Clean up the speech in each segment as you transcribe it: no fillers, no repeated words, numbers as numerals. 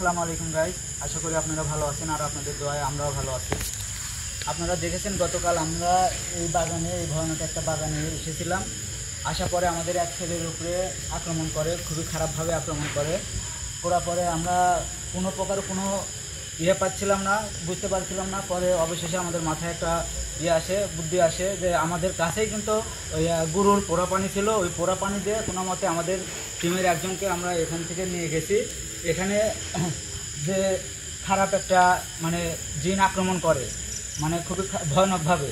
আসসালামু আলাইকুম গাইস, আশা করি আপনারা ভালো আছেন আর আপনাদের দোয়ায় আমরাও ভালো আছি। আপনারা দেখেছেন গতকাল আমরা এই ভয়ানক একটা বাগানে এসেছিলাম। আসার পরে আমাদের এক ছেলের উপরে আক্রমণ করে, খুবই খারাপভাবে আক্রমণ করে। করার পরে আমরা কোনো প্রকার কোনো পাচ্ছিলাম না, বুঝতে পারছিলাম না। পরে অবশেষে আমাদের মাথায় একটা বুদ্ধি আসে যে আমাদের কাছেই কিন্তু ওই গরুর পোড়া পানি ছিল। ওই পোড়া পানি দিয়ে কোনো মতে আমাদের টিমের একজনকে আমরা এখান থেকে নিয়ে গেছি। এখানে যে খারাপ একটা জিন আক্রমণ করে, খুবই ভয়ানকভাবে,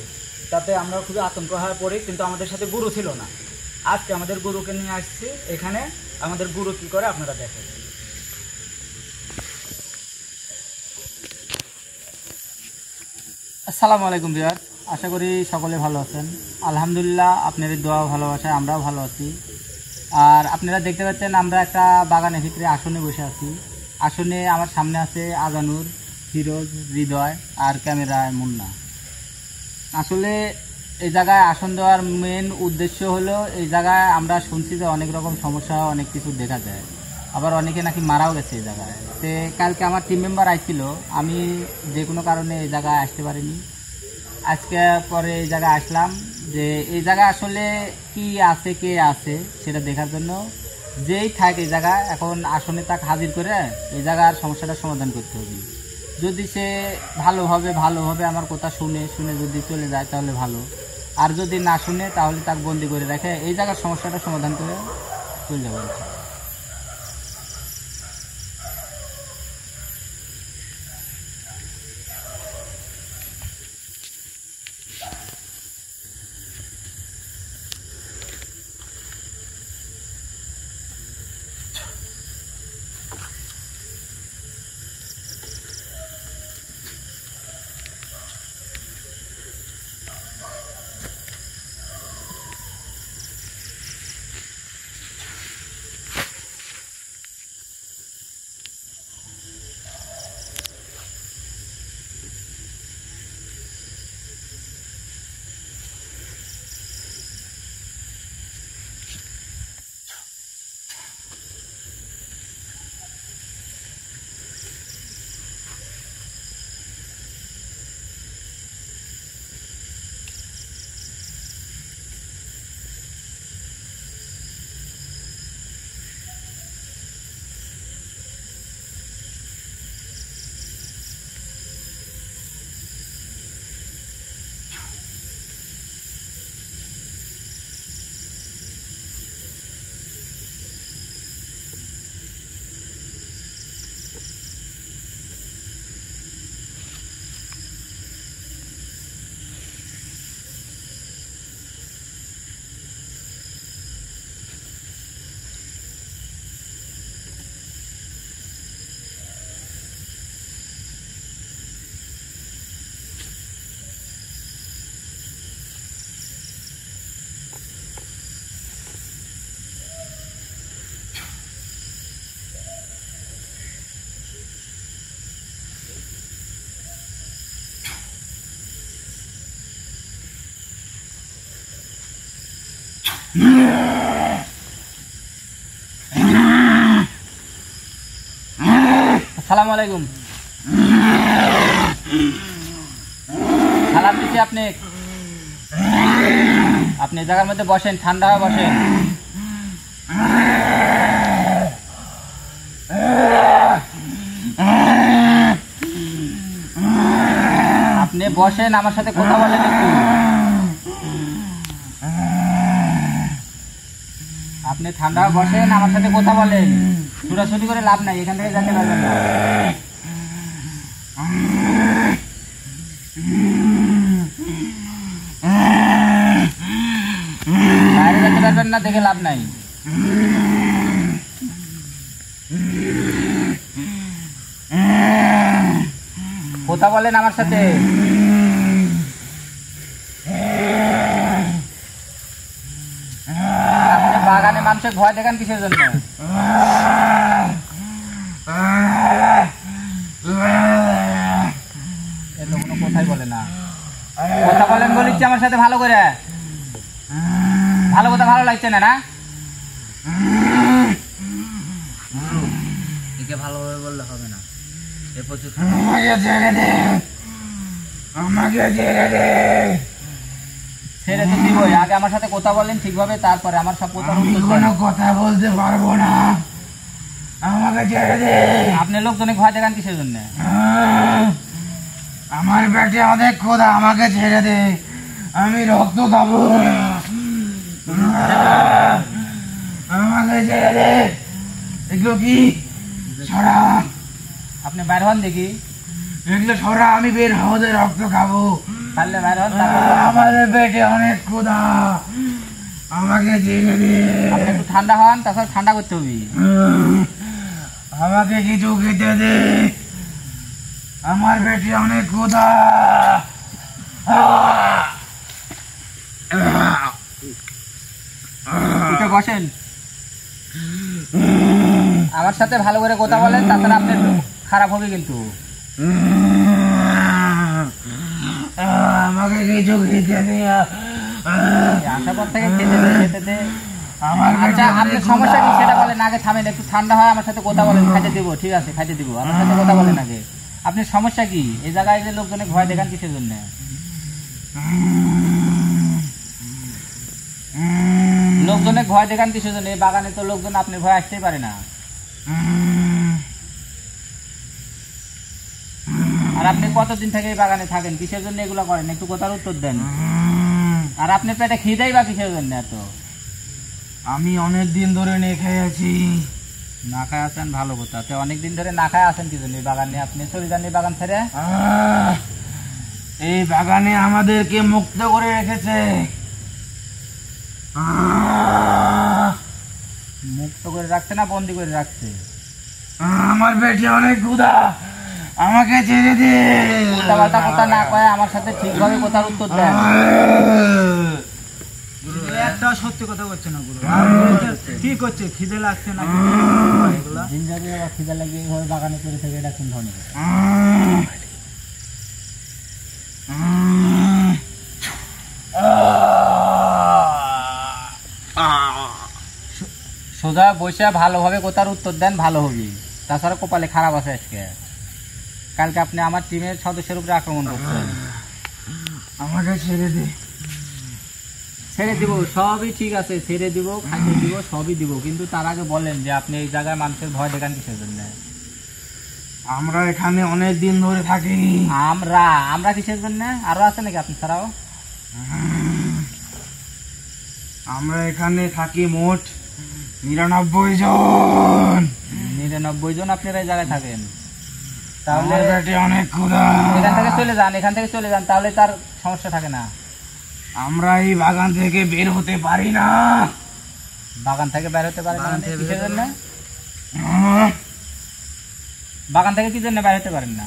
তাতে আমরা খুবই আতঙ্ক হয়ে পড়ি। কিন্তু আমাদের সাথে গুরু ছিল না। আজকে আমাদের গুরুকে নিয়ে আসছি এখানে। আমাদের গুরু কি করে আপনারা দেখেন। আসসালামু আলাইকুম ভিউয়ার্স, আশা করি সকলে ভালো আছেন। আলহামদুলিল্লাহ, আপনাদের দোয়া ভালোবাসায় আমরাও ভালো আছি। আর আপনারা দেখতে পাচ্ছেন আমরা একটা বাগানের ভিতরে আসনে বসে আছি। আসনে আমার সামনে আছে আজানুর, ফিরোজ, হৃদয় আর ক্যামেরায় মুন্না। আসলে এই জায়গায় আসন দেওয়ার মেন উদ্দেশ্য হলো, এই জায়গায় আমরা শুনছি যে অনেক রকম সমস্যা, অনেক কিছু দেখা যায়, আবার অনেকে নাকি মারাও গেছে এই জায়গায়। তো কালকে আমার টিম মেম্বার আসছিল, আমি যে কোনো কারণে এই জায়গায় আসতে পারিনি। আজকে পরে এই জায়গায় আসলাম যে এই জায়গায় আসলে কি আছে, কে আছে সেটা দেখার জন্য। যেই থাকে এই জায়গায় এখন আসনে তাকে হাজির করে এই জায়গার সমস্যাটার সমাধান করতে হবে। যদি সে ভালোভাবে আমার কথা শুনে যদি চলে যায় তাহলে ভালো, আর যদি না শুনে তাহলে তাকে বন্দি করে রেখে এই জায়গার সমস্যাটা সমাধান করে চলে যাবে। আসসালামু আলাইকুম। সালাম দিচ্ছি। আপনি জায়গার মধ্যে বসেন, ঠান্ডা হয়ে বসেন। আপনি বসেন, আমার সাথে কথা বলেন একটু। আপনি ঠান্ডা বসেন, আমার সাথে কথা বলেন। ছুটাছুটি করে লাভ নাই, এখান থেকে যেতে পারবেন না। বাইরে যেতে পারবেন না, দেখে লাভ নাই। কথা বলেন আমার সাথে। বাগানে মানুষের ভয় দেখান কিসের জন্য? কোনো কথাই বলে না। কথা বলেন বলিচ্ছি আমার সাথে ভালো করে। ভালো কথা ভালো লাগছে না? না আগে ভালোভাবে বললে হবে না, এ প্রচুর আমাকে ছেড়ে দে, আমাকে ছেড়ে দে। ছেড়ে তো দিবই, আগে আমার সাথে কথা বলেন ঠিকভাবে, তারপরে আমার সব কথা আমি কোনো কথা বলতে পারবো না, আমাকে ছেড়ে দে। আপনি লোকজনে ভয় দেখান কিসের জন্য? আমার পেটে অনেক ক্ষুধা, আমাকে ছেড়ে দে, আমি রক্ত খাবো, আমাকে ছেড়ে দে। এগুলো কি? সরা, আপনি বাইর হন দেখি, এগুলো সরা, আমি বের হতে রক্ত খাবো। পারলে বাইর হন। আমাদের পেটে অনেক ক্ষুধা, আমাকে ছেড়ে দে। আপনি একটু ঠান্ডা হন, তাছাড়া ঠান্ডা করতে হবে। আমাকে কিছু খেতে দে, আমার পেটে অনেক ক্ষুধা। উঠে বসেন, আমার সাথে ভালো করে কথা বলেন, তাছাড়া আপনি খারাপ হবে কিন্তু। আমাকে কিছু খেতে দে, আসার পর থেকে খেতে দে। আচ্ছা, আপনার সমস্যা কি সেটা বলেন আগে, থামেন একটু, ঠান্ডা হয়, আমার সাথে কথা বলেন, খাইতে দিব, ঠিক আছে খাইতে দিব, আমার সাথে কথা বলেন আগে। আপনার সমস্যা কি? এই জায়গায় যে লোকজনে ভয় দেখান কিসের জন্য? লোকজনে ভয় দেখান কিসের জন্য? এই বাগানে তো লোকজন আপনি ভয় আসতেই পারে না। আর আপনি কতদিন থেকে এই বাগানে থাকেন, কিসের জন্য এগুলো করেন? একটু কথার উত্তর দেন। আর আপনার পেটে খিদেই বা কিসের জন্য এত? আমি অনেক দিন ধরে না খেয়ে আছি। না খায় আছেন, ভালো কথা। তো অনেকদিন ধরে না খায় আছেন কি জন্য? এই বাগানে আপনি চলে যান এই বাগান ছেড়ে। এই বাগানে আমাদেরকে মুক্ত করে রেখেছে। মুক্ত করে রাখছে না বন্দি করে রাখছে? আমার পেটে অনেক ক্ষুধা, আমাকে ছেড়ে দে। উল্টাপাল্টা কথা না কয়ে আমার সাথে ঠিকভাবে কথার উত্তর দেন। একটা সত্যি কথা করছে না গুরু, কি করছে? খিদে লাগছে না? দিন যাবে আবার খিদে লাগে, এইভাবে বাগানে করে থেকে এটা কোন ধরনের? সোজা বসে ভালোভাবে কথার উত্তর দেন, ভালো হবে। তাছাড়া কপালে খারাপ আছে আজকে। কালকে আপনি আমার টিমের সদস্যের উপরে আক্রমণ করছেন। আমাকে ছেড়ে দে। ছেড়ে দিব, সবই ঠিক আছে, ছেড়ে দিব, খাইতে দিব, সবই দিব, কিন্তু তার আগে বলেন যে আপনি এই জায়গায় মানুষের ভয় দেখান কিসের জন্য? আমরা এখানে অনেক দিন ধরে থাকি। আমরা কিসের জন্য? আরো আছে নাকি আপনি ছাড়াও? আমরা এখানে থাকি মোট ৯৯ জন। ৯৯ জন আপনারা এই জায়গায় থাকেন? তাহলে অনেক ক্ষুধা। এখান থেকে চলে যান, এখান থেকে চলে যান, তাহলে তার সমস্যা থাকে না। আমরা এই বাগান থেকে বের হতে পারি না। বাগান থেকে বের হতে পারেন না কিসের জন্য? বাগান থেকে কি জন্য বের হতে পারেন না?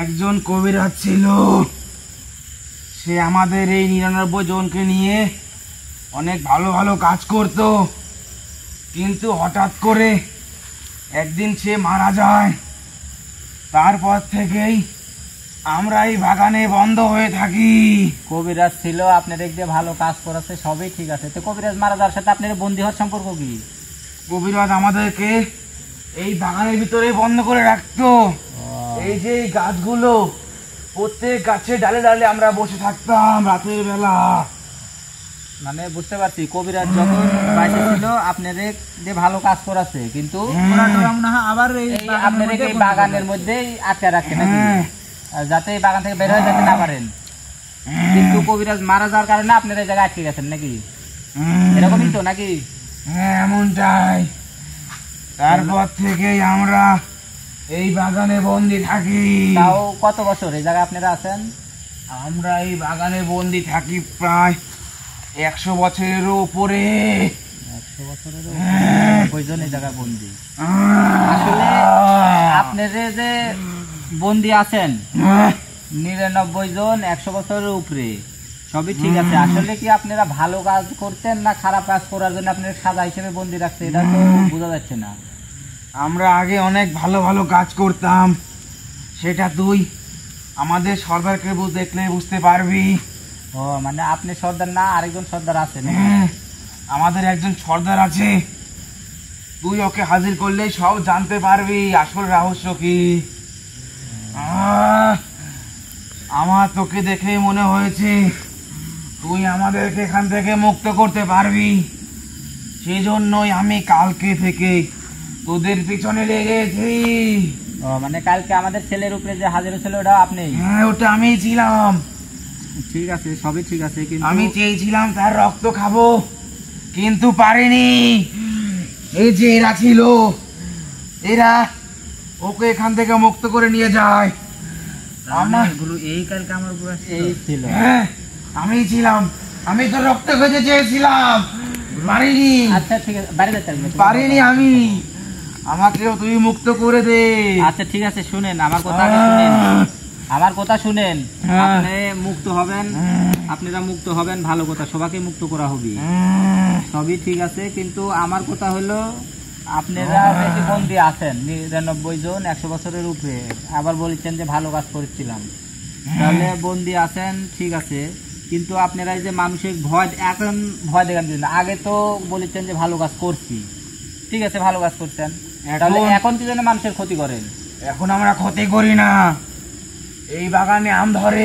একজন কবিরাজ ছিল, সে আমাদের এই ৯৯ জনকে নিয়ে অনেক ভালো ভালো কাজ করত, কিন্তু হঠাৎ করে একদিন সে মারা যায়। তারপর থেকেই আমরা এই বাগানে বন্ধ হয়ে থাকি। কবিরাজ ছিল, আপনার এক দিয়ে ভালো কাজ করেছে, সবই ঠিক আছে, তো কবিরাজ মারা যাওয়ার সাথে আপনার বন্দী হওয়ার সম্পর্ক কি? কবিরাজ আমাদেরকে এই বাগানের ভিতরে বন্ধ করে রাখতো। এই যে এই গাছগুলো, প্রত্যেক গাছে ডালে ডালে আমরা বসে থাকতাম রাতের বেলা। মানে বুঝতে পারছি, কবিরাজ যখন বাইরে ছিল আপনার যে ভালো কাজ করেছে, কিন্তু আবার আপনার এই বাগানের মধ্যেই আটকে রাখছে নাকি, যাতে এই বাগান থেকে বের হয়ে যেতে না পারেন। কিন্তু কবিরাজ মারা যাওয়ার কারণে আপনার এই জায়গায় আটকে গেছেন নাকি? এরকমই তো নাকি? এমনটাই। তারপর থেকেই আমরা এই বাগানে বন্দি থাকি। তাও কত বছর এই জায়গায় আপনারা আছেন? আমরা এই বাগানে বন্দি থাকি প্রায় ১০০ বছরেরও উপরে। ১০০ বছরেরও কয়জন এই জায়গায় বন্দি? আসলে আপনারা যে বন্দি আছেন ৯৯ জন, ১০০ বছরের উপরে, সবই ঠিক আছে। আসলে কি আপনারা ভালো কাজ করতেন না খারাপ কাজ করার জন্য আপনারা সাজা হিসেবে বন্দি রাখছে, এটা তো বোঝা যাচ্ছে না। আমরা আগে অনেক ভালো ভালো কাজ করতাম, সেটা তুই আমাদের সর্দারকে দেখলে বুঝতে পারবি। ও মানে আপনি সর্দার না, আরেকজন সর্দার আছে? আমাদের একজন সর্দার আছে, তুই ওকে হাজির করলেই সব জানতে পারবি আসল রহস্য কি। আমার তোকে দেখে মনে হয়েছে তুই আমাদেরকে এখান থেকে মুক্ত করতে পারবি, সেই জন্যই আমি কালকে থেকে তোদের পিছনে লেগেছি। ও মানে কালকে আমাদের ছেলের উপরে যে হাজির ছিল ওটা আপনি? হ্যাঁ, ওটা আমি ছিলাম। ঠিক আছে, সবই ঠিক আছে, কিন্তু আমি চেয়েছিলাম তার রক্ত খাবো, কিন্তু পারিনি। এই যে এরা ছিল, এরা ওকে এখান থেকে মুক্ত করে নিয়ে যায়। আমার গুরু এই কালকে আমার উপর এই ছিল। হ্যাঁ, আমি ছিলাম, আমি তো রক্ত খেতে চেয়েছিলাম, পারিনি। আচ্ছা ঠিক আছে, বাড়িতে চলবে। পারিনি আমি, আমাকেও তুই মুক্ত করে দে। আচ্ছা ঠিক আছে, শুনেন আমার কথা, শুনেন আমার কথা শুনেন। আপনি মুক্ত হবেন, আপনারা মুক্ত হবেন, ভালো কথা, সবাইকে মুক্ত করা হবে, সবই ঠিক আছে, কিন্তু আমার কথা হলো আপনারা বেশি বন্দি আছেন 99 জন, 100 বছরের উপরে, আবার বলছেন যে ভালো কাজ করেছিলাম, তাহলে বন্দি আছেন ঠিক আছে, কিন্তু আপনারা এই যে মানসিক ভয়, এখন ভয় দেখান দিন, আগে তো বলেছেন যে ভালো কাজ করছি, ঠিক আছে ভালো কাজ করছেন, তাহলে এখন কি জন্য মানুষের ক্ষতি করেন? এখন আমরা ক্ষতি করি না, এই বাগানে আম ধরে,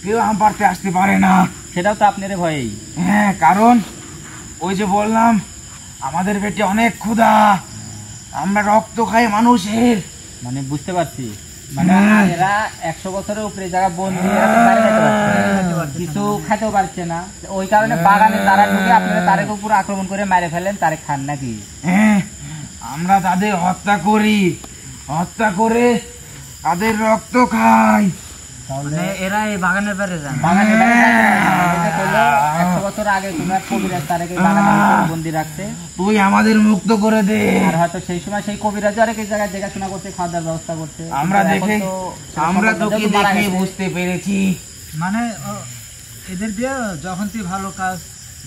কেউ আম পাড়তে আসতে পারে না। সেটাও তো আপনার ভয়েই। হ্যাঁ, কারণ ওই যে বললাম আমাদের পেটে অনেক ক্ষুধা, আমরা রক্ত খাই মানুষের। মানে বুঝতে পারছি, মানে এরা 100 বছরের উপরে যারা বন্দি, এরা তো বাইরে যেতে পারছে, কিছু খাইতেও পারছে না, ওই কারণে বাগানে তারা ঢুকে আপনারা তারের উপর আক্রমণ করে মেরে ফেলেন, তারে খান নাকি? হ্যাঁ, আমরা তাদের হত্যা করি, হত্যা করে তাদের রক্ত খাই। তাহলে এরা এই বাগানের বাইরে যান, বাগানের বাইরে 100 বছর আগে তোমার কবিরাজ তারাকে বাগানের ভিতরে বন্দি রাখছে, তুই আমাদের মুক্ত করে দে। আর হয়তো সেই সময় সেই কবিরাজ আরেক জায়গায় দেখাশোনা করছে, খাওয়া দাওয়ার ব্যবস্থা করছে, আমরা দেখে, আমরা তোকে দেখে বুঝতে পেরেছি, মানে এদের দিয়ে যখন তুই ভালো কাজ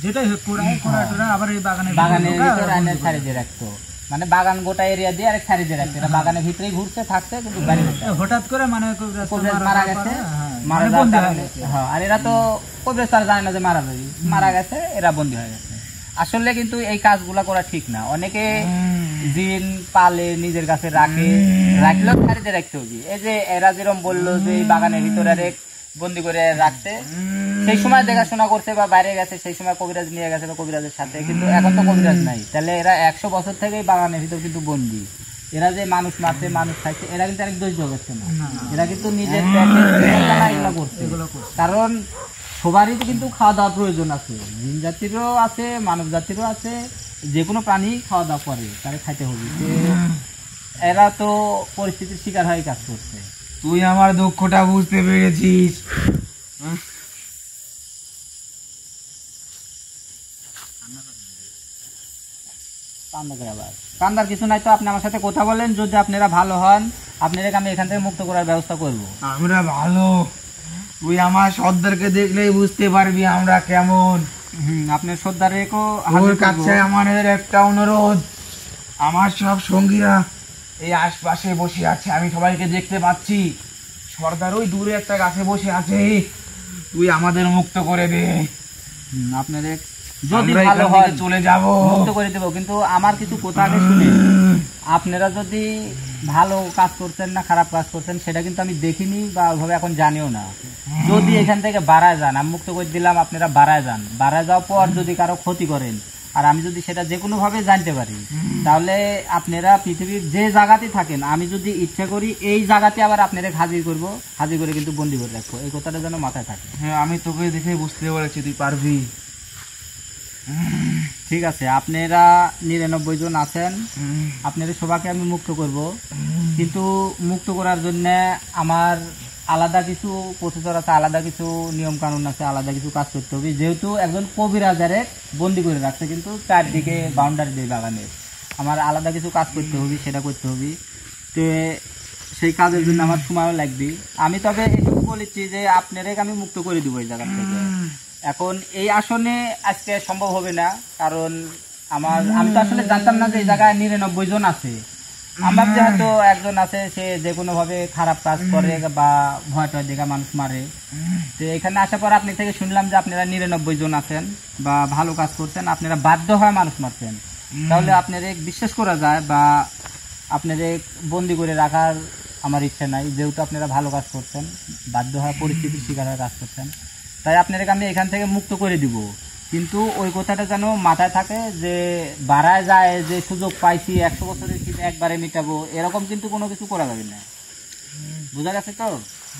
যেটাই হোক করা আবার এই বাগানের ভিতরে আনে ছাড়িয়ে দিয়ে রাখতো, মানে বাগান গোটা এরিয়া দিয়ে আরেক ছাড়িয়ে দিয়ে রাখতো, এটা বাগানের ভিতরেই ঘুরছে থাকছে, কিন্তু বাইরে হঠাৎ করে মানে মারা গেছে, মারা যাওয়ার, হ্যাঁ, আর এরা তো কবিরাজ তারা জানে না যে মারা গেছে, এরা বন্দী হয়ে গেছে। আসলে কিন্তু এই কাজগুলা করা ঠিক না, অনেকে জিন পালে নিজের কাছে রাখে, রাখলেও ছাড়িয়ে রাখতে হবে। এই যে এরা যেরকম বললো যে এই বাগানের ভিতরে আরেক বন্দি করে রাখতে, সেই সময় দেখাশোনা করছে বা বাইরে গেছে, সেই সময় কবিরাজ নিয়ে গেছে বা কবিরাজের সাথে, কিন্তু এখন তো কবিরাজ নাই, তাহলে এরা 100 বছর থেকেই বাগানের ভিতর কিন্তু বন্দি। এরা যে মানুষ মারছে, মানুষ খাইছে, এরা কিন্তু আরেক দোষ জগাচ্ছে না, এরা কিন্তু নিজের এগুলো করছে, কারণ সবারই তো কিন্তু খাওয়া দাওয়ার প্রয়োজন আছে, জিন জাতিরও আছে, মানব জাতিরও আছে, যে কোনো প্রাণী খাওয়া দাওয়া করে, তারে খাইতে হবে, এরা তো পরিস্থিতির শিকার হয়ে কাজ করছে। তুই আমার দুঃখটা বুঝতে পেরেছিস। কান্দার কিছু নাই তো, আপনি আমার সাথে কথা বলেন, যদি আপনারা ভালো হন আপনারা আমি এখান থেকে মুক্ত করার ব্যবস্থা করব। আমরা ভালো, তুই আমার সর্দারকে দেখলেই বুঝতে পারবি আমরা কেমন। আপনার সর্দারেরও ওর কাছে আমাদের একটা অনুরোধ, আমার সব সঙ্গীরা এই আশপাশে বসে আছে, আমি সবাইকে দেখতে পাচ্ছি, সর্দার ওই দূরে একটা গাছে বসে আছে, তুই আমাদের মুক্ত করে দে। আপনাদের যদি ভালো হয় চলে যাব, মুক্ত করে দেবো, কিন্তু আমার কিছু কথা আগে শুনে, আপনারা যদি ভালো কাজ করছেন না খারাপ কাজ করছেন সেটা কিন্তু আমি দেখিনি বা ওইভাবে এখন জানিও না। যদি এখান থেকে বাড়ায় যান, আমি মুক্ত করে দিলাম, আপনারা বাড়ায় যান, বাড়ায় যাওয়ার পর যদি কারো ক্ষতি করেন আর আমি যদি সেটা যে কোনো ভাবে জানতে পারি, তাহলে আপনারা পৃথিবীর যে জায়গাতেই থাকেন, আমি যদি ইচ্ছা করি এই জায়গাতে আবার আপনারা হাজির করব, হাজির করে কিন্তু বন্দি করে রাখবো, এই কথাটা যেন মাথায় থাকে। হ্যাঁ, আমি তোকে দেখে বুঝতে পেরেছি তুই পারবি। ঠিক আছে, আপনারা 99 জন আছেন, আপনাদের সবাইকে আমি মুক্ত করব, কিন্তু মুক্ত করার জন্য আমার আলাদা কিছু প্রসেসর আছে, আলাদা কিছু নিয়ম কানুন আছে, আলাদা কিছু কাজ করতে হবে, যেহেতু একজন কবিরাজারে বন্দি করে রাখছে কিন্তু চারদিকে বাউন্ডারি দিয়ে বাগানের, আমার আলাদা কিছু কাজ করতে হবে, সেটা করতে হবে, তো সেই কাজের জন্য আমার সময়ও লাগবে। আমি তবে এটুকু বলেছি যে আপনারাই আমি মুক্ত করে দিব এই জায়গা থেকে। এখন এই আসনে আজকে সম্ভব হবে না, কারণ আমি তো আসলে জানতাম না যে এই জায়গায় 99 জন আছে, আমার যেহেতু একজন আছে সে যে কোনো ভাবে খারাপ কাজ করে বা ভয় টয় দেখা মানুষ মারে, তো এখানে আসার পর আপনি থেকে শুনলাম যে আপনারা 99 জন আছেন বা ভালো কাজ করছেন, আপনারা বাধ্য হয় মানুষ মারছেন, তাহলে আপনার বিশ্বাস করা যায় বা আপনার বন্দি করে রাখার আমার ইচ্ছা নাই, যেহেতু আপনারা ভালো কাজ করছেন, বাধ্য হওয়া পরিস্থিতির শিকার হয়ে কাজ করছেন, তাই আপনাদেরকে আমি এখান থেকে মুক্ত করে দিব। কিন্তু ওই কথাটা যেন মাথায় থাকে যে বাড়ায় যায় যে সুযোগ পাইছি 100 বছরের শীত একবারে মিটাবো, এরকম কিন্তু কোনো কিছু করা যাবে না। বোঝা গেছে তো?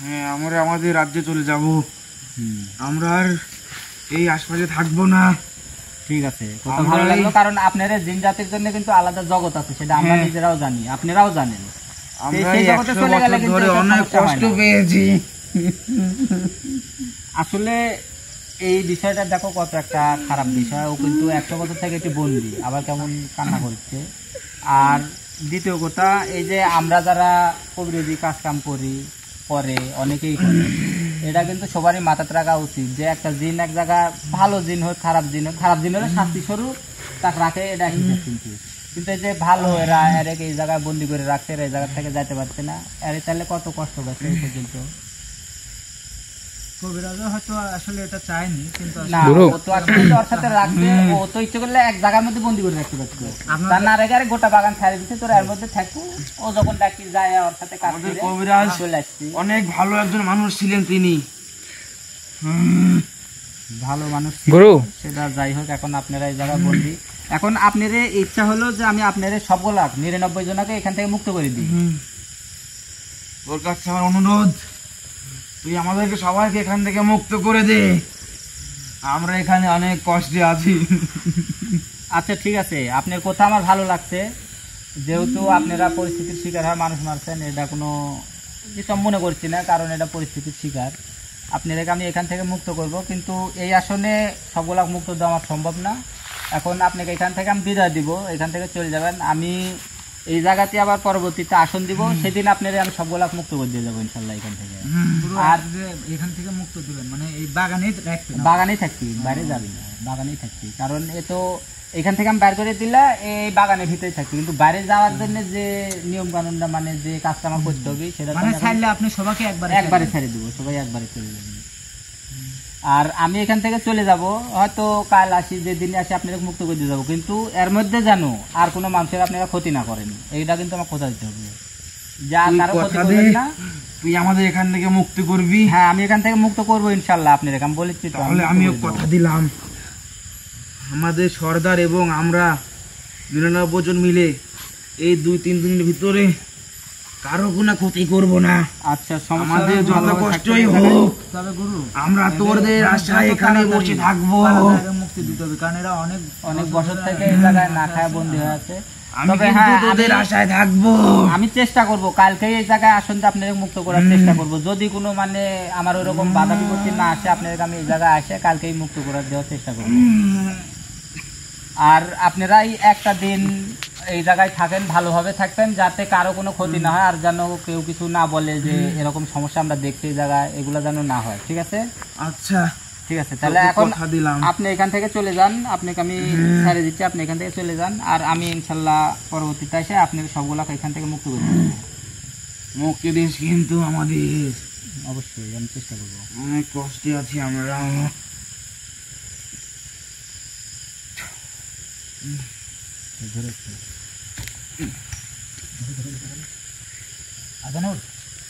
হ্যাঁ, আমরা আমাদের রাজ্যে চলে যাব। আমরা আর এই আশপাশে থাকবো না। ঠিক আছে, কথা ভালো লাগলো, কারণ আপনারা জিন জাতির জন্য কিন্তু আলাদা জগৎ আছে, সেটা আমরা নিজেরাও জানি, আপনারাও জানেন। আমরা সেই জগতে 100 চলে গেলে বছর কিন্তু ধরে এটা অনেক সমস্যা হয় কষ্ট না। পেয়েছি। আসলে এই বিষয়টা দেখো কত একটা খারাপ বিষয়, ও কিন্তু 100 বছর থেকে একটি বন্দি, আবার কেমন কান্না করছে। আর দ্বিতীয় কথা, এই যে আমরা যারা কবিরাজি কাজ কাম করি করে অনেকেই করে, এটা কিন্তু সবারই মাথাতে রাখা উচিত যে একটা জিন এক জায়গায়, ভালো জিন হোক খারাপ জিন হোক, খারাপ জিন হলে শাস্তি স্বরূপ তাকে রাখে, এটা হিসেব। কিন্তু কিন্তু এই যে ভালো এরা এই জায়গায় বন্দি করে রাখছে, এরা এই জায়গা থেকে যাইতে পারছে না, এর তাহলে কত কষ্ট পাচ্ছে এই পর্যন্ত। কবিরাজও হয়তো আসলে এটা চায়নি, কিন্তু না, ও তো আসলে তো ওর সাথে রাখছে, ও তো ইচ্ছে করলে এক জায়গার মধ্যে বন্দি করে রাখতে পারতো, তার না রেখে আরে গোটা বাগান ছাড়ে দিচ্ছে, তোর এর মধ্যে থাকতো, ও যখন ডাকি যায় ওর সাথে কাজ আমাদের করে কবিরাজ চলে আসছি। অনেক ভালো একজন মানুষ ছিলেন তিনি। ভালো মানুষ ছিল, সেটা যাই হোক, এখন আপনারা এই জায়গায় বন্দি। এখন আপনার ইচ্ছা হলো যে আমি আপনার সবগুলা 99 জনকে এখান থেকে মুক্ত করে দিই। তোর কাছে আমার অনুরোধ, তুই আমাদেরকে সবাইকে এখান থেকে মুক্ত করে দে, আমরা এখানে অনেক কষ্টে আছি। আচ্ছা ঠিক আছে, আপনার কথা আমার ভালো লাগছে, যেহেতু আপনারা পরিস্থিতির শিকার হয় মানুষ মারছেন, এটা কোনো কিছু মনে করছি না, কারণ এটা পরিস্থিতির শিকার। আপনাদেরকে আমি এখান থেকে মুক্ত করব, কিন্তু এই আসনে সবগুলা মুক্ত দেওয়া আমার সম্ভব না। এখন আপনাকে এখান থেকে আমি বিদায় দিব, এখান থেকে চলে যাবেন, আমি এই জায়গাতে আবার পরবর্তীতে আসন দিব, সেদিন আপনারা আমি সবগুলা মুক্ত করে দিয়ে যাবো ইনশাল্লাহ এখান থেকে। আর যে এখান থেকে মুক্ত দিবেন মানে এই বাগানেই রাখবেন? বাগানেই থাকছি, বাইরে যাবি না, বাগানেই থাকছি, কারণ এ তো এখান থেকে আমি বাইর করে দিলে এই বাগানের ভিতরে থাকছি, কিন্তু বাইরে যাওয়ার জন্য যে নিয়ম কানুনটা মানে যে কাজটা আমার করতে হবে সেটা তো মানে আমি এখন ছাড়লে আপনি সবাইকে একবারে ছেড়ে দিব, সবাই একবারে চলে যাবে। আর আমি এখান থেকে চলে যাব, হয়তো কাল আসি, যে দিনে আসি আপনাদের মুক্ত করে দিয়ে যাবো, কিন্তু এর মধ্যে জানো আর কোনো মানুষের আপনারা ক্ষতি না করেন, এইটা কিন্তু আমার কথা দিতে হবে, যা তুই কারো ক্ষতি কথা করবেন দে, না। তুই আমাদের এখান থেকে মুক্ত করবি। হ্যাঁ, আমি এখান থেকে মুক্ত করবো ইনশাল্লাহ, আপনার আমি বলেছি তো। তাহলে আমিও কথা দিলাম, আমাদের সর্দার এবং আমরা 99 জন মিলে এই 2-3 দিনের ভিতরে কারো কোনো ক্ষতি করব না। আচ্ছা, আমাদের যত কষ্টই হোক তবে গুরু আমরা তোদের আশায় এখানে বসে থাকবো। মুক্তি দিতে হবে, কারণ এরা অনেক অনেক বছর থেকে এই জায়গায় না খায় বন্দি হয়ে আছে। আমি তবে কিন্তু হ্যাঁ, তোদের আশায় থাকবো। আমি চেষ্টা করব কালকে এই জায়গায় আসনটা আপনাদের মুক্ত করার চেষ্টা করব, যদি কোনো মানে আমার ওরকম বাধা বিপত্তি না আসে, আপনাদেরকে আমি এই জায়গায় আসে কালকেই মুক্ত করার দেওয়ার চেষ্টা করব। আর আপনারাই একটা দিন এই জায়গায় থাকেন, ভালোভাবে থাকবেন, যাতে কারো কোনো ক্ষতি না হয়, আর যেন কেউ কিছু না বলে যে এরকম সমস্যা আমরা দেখছি এই জায়গায়, এগুলো যেন না হয়। ঠিক আছে? আচ্ছা ঠিক আছে, তাহলে তোকে এখন কথা দিলাম। আপনি এখান থেকে চলে যান, আপনাকে আমি ছেড়ে দিচ্ছি, আপনি এখান থেকে চলে যান, আর আমি ইনশাল্লাহ পরবর্তীতে এসে আপনার সবগুলোকে এখান থেকে মুক্ত করে দেবো। মুক্তি দিস কিন্তু আমাদের, অবশ্যই আমি চেষ্টা করবো। অনেক কষ্টে আছি আমরা। আজানুর,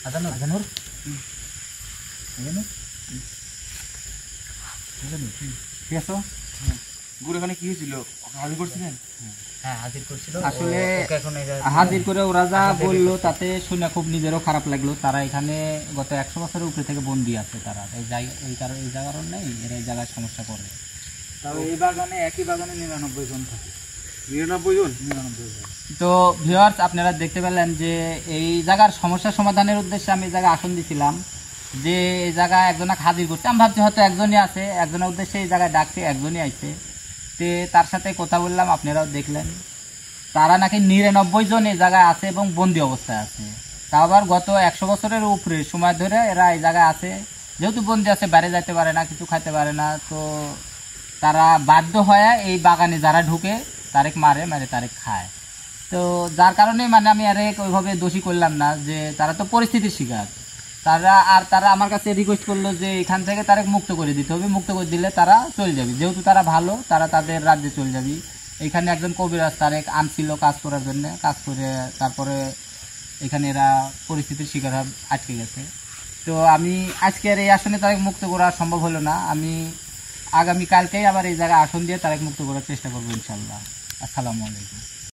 আজানুর, আজানুর, আজানুর, ঠিক আছে? গুরু এখানে কি হয়েছিল? হাজির করছিলেন? হ্যাঁ হাজির করছিল, আসলে এখন হাজির করে ওরা যা বললো তাতে শুনে খুব নিজেরও খারাপ লাগলো। তারা এখানে গত 100 বছরের উপরে থেকে বন্দি আছে, তারা এই জায়গার নেই, এরা এই জায়গায় সমস্যা করে। তবে এই বাগানে একই বাগানে 99 জন থাকে। 99 জন? 99 জন। তো ভিউয়ার্স, আপনারা দেখতে পেলেন যে এই জায়গার সমস্যা সমাধানের উদ্দেশ্যে আমি এই জায়গায় আসন দিছিলাম, যে এই জায়গায় একজনকে হাজির করছে, আমি ভাবছি হয়তো একজনই আছে, একজনের উদ্দেশ্যে এই জায়গায় ডাকছে, একজনই আইছে। তে তার সাথে কথা বললাম, আপনারাও দেখলেন, তারা নাকি 99 জন এই জায়গায় আছে এবং বন্দি অবস্থায় আছে। তা আবার গত 100 বছরের উপরে সময় ধরে এরা এই জায়গায় আছে, যেহেতু বন্দি আছে, বাইরে যেতে পারে না, কিছু খাইতে পারে না, তো তারা বাধ্য হয়ে এই বাগানে যারা ঢুকে তারেক মারে, তারেক খায়। তো যার কারণে মানে আমি আরেক ওইভাবে দোষী করলাম না, যে তারা তো পরিস্থিতির শিকার, তারা আমার কাছে রিকোয়েস্ট করলো যে এখান থেকে তারেক মুক্ত করে দিতে হবে, মুক্ত করে দিলে তারা চলে যাবে, যেহেতু তারা ভালো, তারা তাদের রাজ্যে চলে যাবে। এখানে একজন কবিরাজ তারেক আনছিল কাজ করার জন্য, কাজ করে তারপরে এখানে এরা পরিস্থিতির শিকার আটকে গেছে। তো আমি আজকের এই আসনে তারেক মুক্ত করা সম্ভব হলো না, আমি আগামীকালকেই আবার এই জায়গায় আসন দিয়ে তারেক মুক্ত করার চেষ্টা করবো ইনশাল্লাহ। আসসালামু আলাইকুম।